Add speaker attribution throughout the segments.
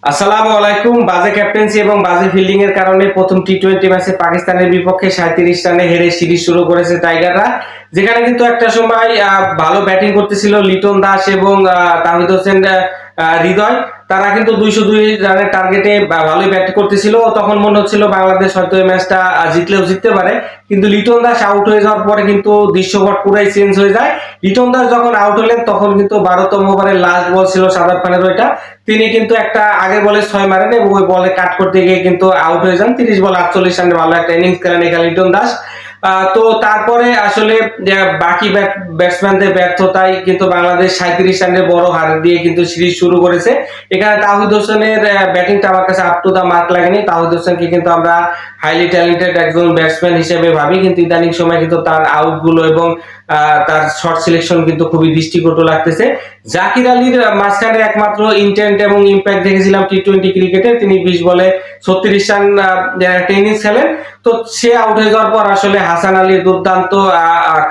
Speaker 1: আসসালামু আলাইকুম। বাজে ক্যাপ্টেন্সি এবং বাজে ফিল্ডিং এর কারণে প্রথম টি-টোয়েন্টি ম্যাচে পাকিস্তানের বিপক্ষে 37 রানে হেরে সিরিজ শুরু করেছে টাইগাররা। যেখানে কিন্তু একটা সময় ভালো ব্যাটিং করতেছিল লিটন দাস এবং তাহিদ হোসেন হৃদয়। তারা কিন্তু 202 রানের টার্গেটে ভালোই ব্যাট করতেছিল। তখন মনে হচ্ছিল বাংলাদেশ হয়তো এই ম্যাচটা জিতলেও জিততে পারে। কিন্তু লিটন দাস আউট হয়ে যাওয়ার পরে কিন্তু দৃশ্যপট পুরাই চেঞ্জ হয়ে যায়। লিটন দাস যখন আউট হলেন তখন কিন্তু 12তম ওভারের লাস্ট বল ছিল সাদাব খানের ওইটা। তিনি কিন্তু একটা আগের বলে 6 মারেন এবং ওই বলে কাট করতে গিয়ে কিন্তু আউট হয়ে যান। 30 বল 48 রানে ভালো একটা ইনিংস খেলেন এখানে লিটন দাস। তো তারপরে আসলে বাকি ব্যাটসম্যানদের ব্যর্থতায় কিন্তু বাংলাদেশ 37 রানের বড় হার দিয়ে কিন্তু সিরিজ শুরু করেছে। এখানে তাহিদ হোসেনের ব্যাটিংটা আমার কাছে আপ টু দা মার্ক লাগেনি। তাহিদ হোসেনকে কিন্তু আমরা হাইলি ট্যালেন্টেড একজন ব্যাটসম্যান হিসেবে ভাবি, কিন্তু ইদানিং সময় কিন্তু তার আউটগুলো এবং তার শর্ট সিলেকশন কিন্তু খুবই দৃষ্টিকটু লাগতেছে। জাকির আলীর মাঝখানে একমাত্র ইন্টেন্ট এবং ইম্প্যাক্ট দেখেছিলাম টি-টোয়েন্টি ক্রিকেটে। তিনি 20 বলে 36 রান একটা ইনিংস খেলেন। তো সে আউট হয়ে যাওয়ার পর আসলে হাসান আলীর দুর্দান্ত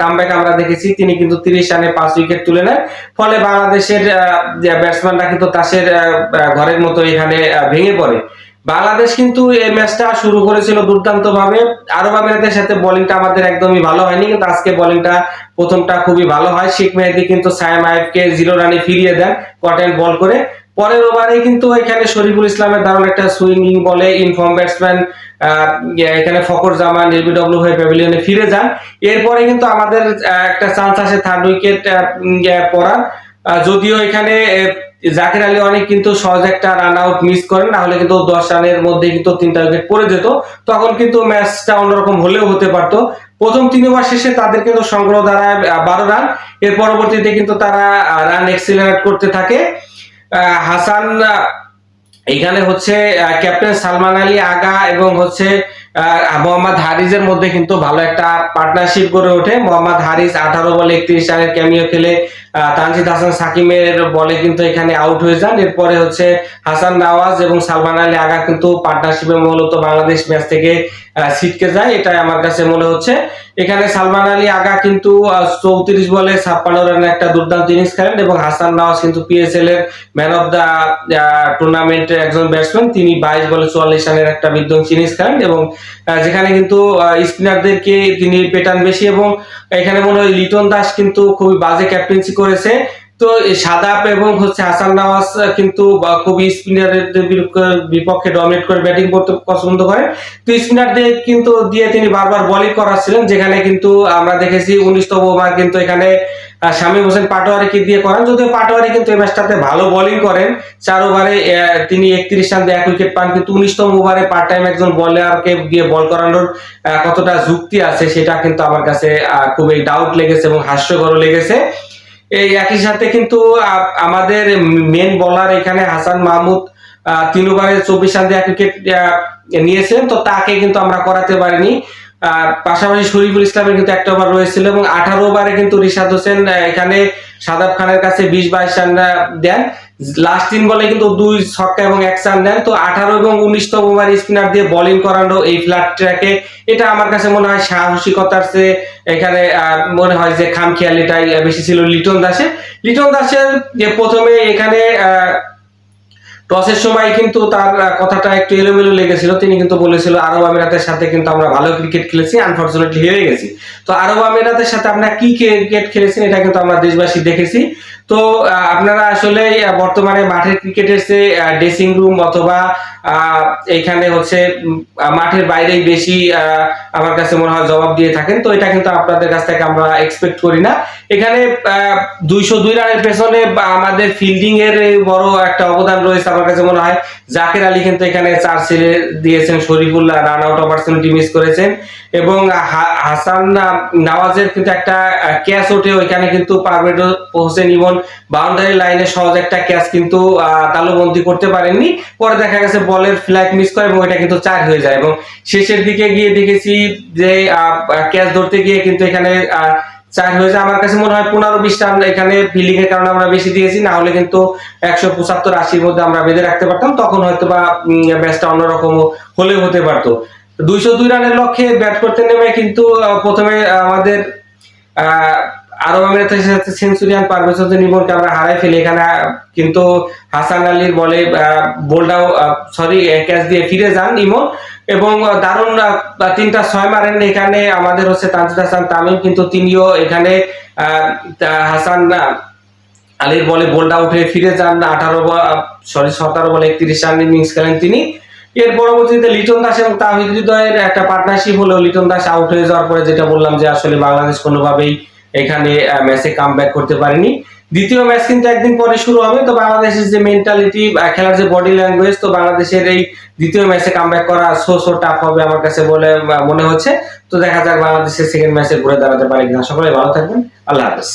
Speaker 1: কামব্যাক আমরা দেখেছি। তিনি কিন্তু 30 রানে 5 উইকেট তুলে নেন। ফলে বাংলাদেশের ব্যাটসম্যানরা কিন্তু তাসের ঘরের মতো এখানে ভেঙে পড়ে। বাংলাদেশ কিন্তু এই ম্যাচটা শুরু করেছিল দুর্দান্ত ভাবে। আরব আমিরাতের সাথে বোলিংটা আমাদের একদমই ভালো হয়নি, কিন্তু আজকে বোলিংটা প্রথমটা খুবই ভালো হয়। শেখ মেহেদী কিন্তু সায়েম আইয়ুবকে 0 রানে ফিরিয়ে দেন কট এন্ড বল করে। পরের ওভারে কিন্তু এখানে শরীফুল ইসলামের দারুণ একটা সুইঙ্গিং বলে ইনফর্ম ব্যাটসম্যান এখানে ফখর জামান এলবিডব্লিউ হয়ে প্যাভিলিয়নে ফিরে যান। এরপরে কিন্তু আমাদের একটা চান্স আসে থার্ড উইকেট পড়ার। যদিও এখানে জাকির আলী অনেক কিন্তু সহজ একটা রান আউট মিস করেন, না হলে কিন্তু 10 রানের মধ্যে কিন্তু 3টা উইকেট পড়ে যেত। তখন কিন্তু ম্যাচটা অন্যরকম হলেও হতে পারতো। প্রথম 3 ওভার শেষে তাদের কিন্তু সংগ্রহ দাঁড়ায় 12 রান। এর পরবর্তীতে কিন্তু তারা রান এক্সিলারেট করতে থাকে। হাসান এখানে হচ্ছে ক্যাপ্টেন সালমান আলী আগা এবং হচ্ছে মোহাম্মদ হারিজের মধ্যে কিন্তু ভালো একটা পার্টনারশিপ গড়ে ওঠে। মোহাম্মদ হারিজ 18 বলে 31 রানের ক্যামিও খেলে তানজিদ হাসান সাকিমের বলে কিন্তু এখানে আউট হয়ে যান। এরপরে হচ্ছে হাসান নওয়াজ এবং সালমান আলী আগা কিন্তু পার্টনারশিপে মূলত বাংলাদেশ ম্যাচ থেকে ছিটকে যায়, এটাই আমার কাছে মনে হচ্ছে। এখানে সালমান আলী আগা কিন্তু 34 বলে 56 রানের একটা দুর্দান্ত ইনিংস খেলেন এবং হাসান নওয়াজ কিন্তু পিএসএল এর ম্যান অফ দা টুর্নামেন্টের একজন ব্যাটসম্যান। তিনি 22 বলে 44 রানের একটা বিধ্বংসী ইনিংস খেলেন এবং যেখানে কিন্তু স্পিনারদেরকে তিনি পেটান বেশি। এবং এখানে মনে হয় লিটন দাস কিন্তু খুবই বাজে ক্যাপ্টেন্সি করেছে। তো সাদাব এবং হচ্ছে হাসান নওয়াজ কিন্তু খুবই স্পিনারদের বিপক্ষে ডমিনেট করে ব্যাটিং করতে পছন্দ করেন। তো স্পিনারদের কিন্তু দিয়ে তিনি বারবার বোলিং করাচ্ছিলেন, যেখানে কিন্তু আমরা দেখেছি 19তম ওভার কিন্তু এখানে শামীম হোসেন পাটোয়ারিকে দিয়ে করান। যদিও পাটোয়ারি কিন্তু এই ম্যাচটাতে ভালো বোলিং করেন, 4 ওভারে তিনি 31 রান দিয়ে 1 উইকেট পান। কিন্তু 19তম ওভারে পার্ট টাইম একজন বোলারকে দিয়ে বল করানোর কতটা যুক্তি আছে সেটা কিন্তু আমার কাছে খুবই ডাউট লেগেছে এবং হাস্যকর লেগেছে। এই একই সাথে কিন্তু আমাদের মেন বোলার এখানে হাসান মাহমুদ 3 ওভারে 24 রান দিয়ে 1 উইকেট নিয়েছিলেন, তো তাকে কিন্তু আমরা করাতে পারিনি। পাশাপাশি শরীফুল ইসলামের কিন্তু একটা ওভার রয়েছিল এবং 18 ওভারে কিন্তু রিশাদ হোসেন এখানে সাদাব খানের কাছে 20-22 রান দেন। লাস্ট 3 বলে কিন্তু 2 ছক্কা এবং 1 রান দেন। তো 18 এবং 19তম ওভার স্পিনার দিয়ে বোলিং করানো এই ফ্ল্যাট ট্র্যাকে, এটা আমার কাছে মনে হয় সাহসিকতার চেয়ে এখানে মনে হয় যে খামখেয়ালিটাই বেশি ছিল লিটন দাসের। লিটন দাসের যে প্রথমে এখানে টসের সময় কিন্তু তার কথাটা একটু এলোমেলো লেগেছিল। তিনি কিন্তু বলেছিল আরব আমিরাতের সাথে কিন্তু আমরা ভালো ক্রিকেট খেলেছি, আনফরচুনেটলি হেরে গেছি। তো আরব আমিরাতের সাথে আমরা কি ক্রিকেট খেলেছেন এটা কিন্তু আমরা দেশবাসী দেখেছি। তো আপনারা আসলে বর্তমানে মাঠের ক্রিকেটের চেয়ে ড্রেসিং রুম অথবা এখানে হচ্ছে মাঠের বাইরেই বেশি আমার কাছে মনে হয় জবাব দিয়ে থাকেন। তো এটা কিন্তু আপনাদের কাছ থেকে আমরা এক্সপেক্ট করি না। এখানে 202 রানের পেছনে আমাদের ফিল্ডিং এর বড় একটা অবদান রয়েছে। আমার কাছে মনে হয় জাকির আলী কিন্তু এখানে 4 ছেড়ে দিয়েছেন, Sharifullah run out opportunity miss করেছেন এবং হাসান নওয়াজের কিন্তু একটা ক্যাচ ওঠে ওইখানে কিন্তু পারভেজ হোসেন ইমন বাউন্ডারি লাইনে সহজ একটা ক্যাচ কিন্তু তালুবন্দী করতে পারেননি। পরে দেখা গেছে বলের ফ্লাইট মিস করে এবং এটা কিন্তু 4 হয়ে যায় এবং শেষের দিকে গিয়ে দেখেছি যে ক্যাচ ধরতে গিয়ে কিন্তু এখানে 4 হয়ে যায়। আমার কাছে মনে হয় 15-20 রান এখানে ফিল্ডিং এর কারণে আমরা বেশি দিয়েছি, না হলে কিন্তু 175-80 মধ্যে আমরা বেঁধে রাখতে পারতাম। তখন হয়তো বা ম্যাচটা অন্যরকম হলেও হতে পারতো। 202 রানের লক্ষ্যে ব্যাট করতে নেমে কিন্তু প্রথমে আমাদের আরব আমিরাতের সাথে সেঞ্চুরিয়ান পারভেজ হোসেন ইমনকে আমরা হারাই ফেলি। এখানে কিন্তু হাসান আলীর বলে বোল্ডাও ক্যাচ দিয়ে ফিরে যান ইমন এবং দারুণ 3টা 6 মারেন এখানে আমাদের হচ্ছে তানজিদ হাসান তামিম, কিন্তু তিনিও এখানে হাসান আলীর বলে বোল্ডা উঠে ফিরে যান 17 বলে 31 রান ইনিংস খেলেন তিনি। এর পরবর্তীতে লিটন দাস এবং তাহিদ হৃদয়ের একটা পার্টনারশিপ হলো, লিটন দাস আউট হয়ে যাওয়ার পরে যেটা বললাম যে আসলে বাংলাদেশ কোনোভাবেই এখানে ম্যাচে কামব্যাক করতে পারেনি। দ্বিতীয় ম্যাচ কিন্তু একদিন পরে শুরু হবে, তো বাংলাদেশের যে মেন্টালিটি, খেলার যে বডি ল্যাঙ্গুয়েজ, তো বাংলাদেশের এই দ্বিতীয় ম্যাচে কামব্যাক করা সো টাফ হবে আমার কাছে বলে মনে হচ্ছে। তো দেখা যাক বাংলাদেশের সেকেন্ড ম্যাচে ঘুরে দাঁড়াতে পারে কিনা। সকলে ভালো থাকবেন, আল্লাহ হাফেজ।